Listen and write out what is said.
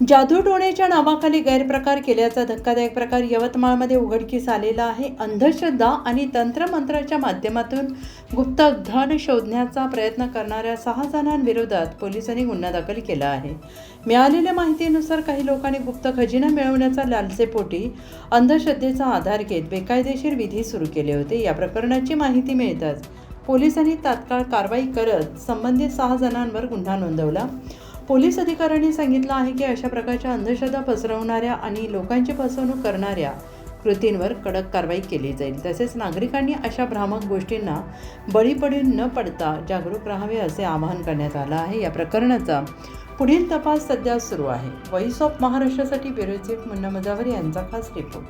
जादूटोण्याच्या नावाखाली गैरप्रकार केल्याचा धक्कादायक प्रकार यवतमाळमध्ये उघडकीस आलेला आहे. अंधश्रद्धा आणि तंत्रमंत्राच्या माध्यमातून गुप्त धन शोधण्याचा प्रयत्न करणाऱ्या 6 जणांविरोधात पोलिसांनी गुन्हा दाखल केला आहे. मिळालेल्या माहितीनुसार काही लोकांनी गुप्त खजिना मिळवण्याचा लालसेपोटी अंधश्रद्धेचा आधार घेत बेकायदेशीर विधी सुरू केले होते. या प्रकरणाची माहिती मिळताच पोलिसांनी तात्काळ कारवाई करत संबंधित 6 जणांवर गुन्हा नोंदवला. पोलीस अधिकाऱ्यांनी सांगितलं आहे की अशा प्रकारच्या अंधश्रद्धा पसरवणाऱ्या आणि लोकांची फसवणूक करणाऱ्या कृतींवर कडक कारवाई केली जाईल. तसेच नागरिकांनी अशा भ्रामक गोष्टींना बळी पडू न पडता जागरूक राहावे असे आवाहन करण्यात आलं आहे. या प्रकरणाचा पुढील तपास सध्या सुरू आहे. व्हॉइस ऑफ महाराष्ट्रासाठी ब्युरो चीफ मुन्ना मजावर यांचा खास रिपोर्ट.